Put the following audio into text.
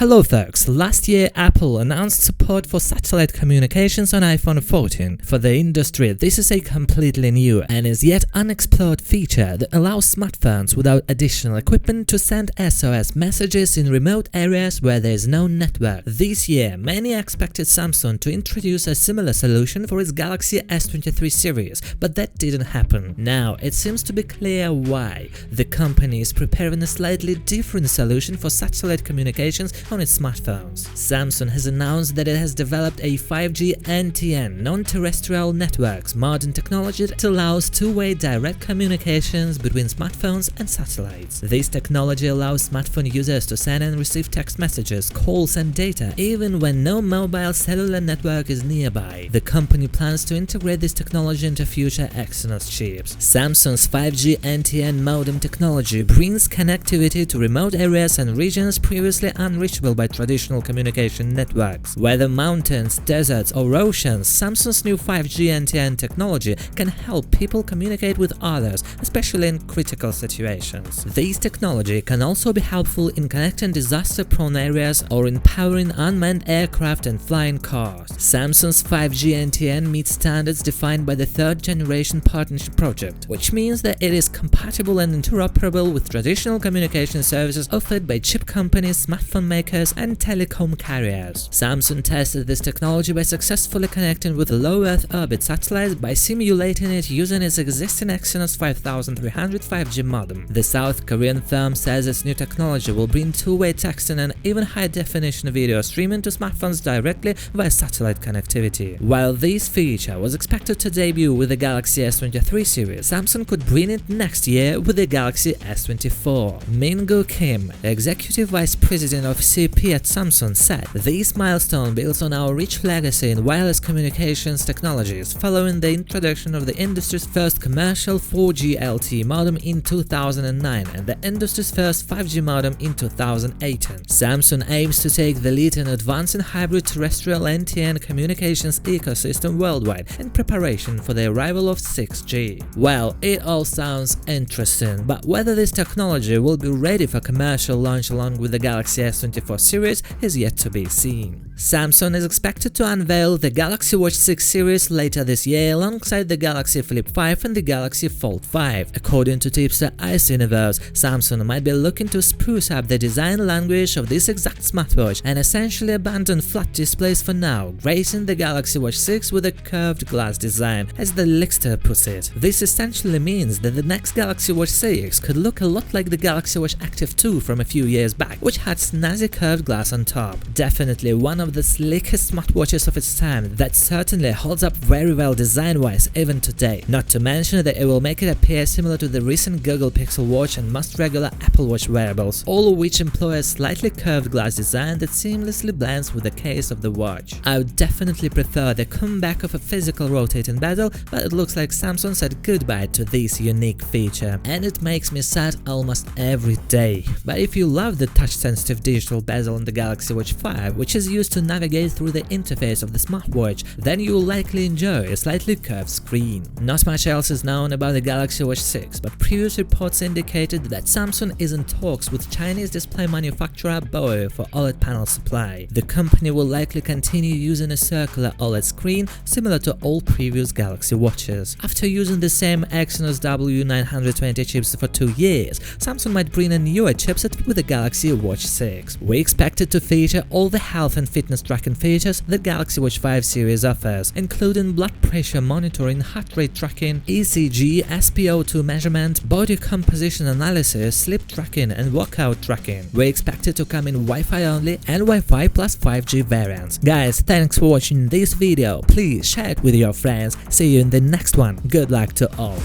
Hello folks, last year Apple announced support for satellite communications on iPhone 14. For the industry, this is a completely new and is yet unexplored feature that allows smartphones without additional equipment to send SOS messages in remote areas where there is no network. This year, many expected Samsung to introduce a similar solution for its Galaxy S23 series, but that didn't happen. Now, it seems to be clear why. The company is preparing a slightly different solution for satellite communications on its smartphones. Samsung has announced that it has developed a 5G NTN non-terrestrial networks modern technology that allows two-way direct communications between smartphones and satellites. This technology allows smartphone users to send and receive text messages, calls and data even when no mobile cellular network is nearby. The company plans to integrate this technology into future Exynos chips. Samsung's 5G NTN modem technology brings connectivity to remote areas and regions previously unreachable by traditional communication networks. Whether mountains, deserts or oceans, Samsung's new 5G NTN technology can help people communicate with others, especially in critical situations. This technology can also be helpful in connecting disaster-prone areas or in powering unmanned aircraft and flying cars. Samsung's 5G NTN meets standards defined by the third-generation partnership project, which means that it is compatible and interoperable with traditional communication services offered by chip companies, smartphone makers, and telecom carriers. Samsung tested this technology by successfully connecting with low Earth orbit satellites by simulating it using its existing Exynos 5300 5G modem. The South Korean firm says its new technology will bring two-way texting and even high-definition video streaming to smartphones directly via satellite connectivity. While this feature was expected to debut with the Galaxy S23 series, Samsung could bring it next year with the Galaxy S24. Min-Gu Kim, the executive vice president of CP at Samsung, said, "This milestone builds on our rich legacy in wireless communications technologies following the introduction of the industry's first commercial 4G LTE modem in 2009 and the industry's first 5G modem in 2018. Samsung aims to take the lead in advancing hybrid terrestrial NTN communications ecosystem worldwide in preparation for the arrival of 6G. Well, it all sounds interesting, but whether this technology will be ready for commercial launch along with the Galaxy S24 series is yet to be seen. Samsung is expected to unveil the Galaxy Watch 6 series later this year alongside the Galaxy Flip 5 and the Galaxy Fold 5. According to tipster Ice Universe, Samsung might be looking to spruce up the design language of this exact smartwatch and essentially abandon flat displays for now, gracing the Galaxy Watch 6 with a curved glass design, as the Lickster puts it. This essentially means that the next Galaxy Watch 6 could look a lot like the Galaxy Watch Active 2 from a few years back, which had snazzy curved glass on top. Definitely one of the slickest smartwatches of its time that certainly holds up very well design-wise even today. Not to mention that it will make it appear similar to the recent Google Pixel Watch and most regular Apple Watch wearables, all of which employ a slightly curved glass design that seamlessly blends with the case of the watch. I would definitely prefer the comeback of a physical rotating bezel, but it looks like Samsung said goodbye to this unique feature, and it makes me sad almost every day. But if you love the touch-sensitive digital bezel on the Galaxy Watch 5, which is used to navigate through the interface of the smartwatch, then you will likely enjoy a slightly curved screen. Not much else is known about the Galaxy Watch 6, but previous reports indicated that Samsung is in talks with Chinese display manufacturer BOE for OLED panel supply. The company will likely continue using a circular OLED screen similar to all previous Galaxy watches. After using the same Exynos W920 chips for 2 years, Samsung might bring a newer chipset with the Galaxy Watch 6. We expect it to feature all the health and fitness tracking features the Galaxy Watch 5 series offers, including blood pressure monitoring, heart rate tracking, ECG, SpO2 measurement, body composition analysis, sleep tracking and workout tracking. We expect it to come in Wi-Fi only and Wi-Fi plus 5G variants. Guys, thanks for watching this video. Please share it with your friends. See you in the next one. Good luck to all.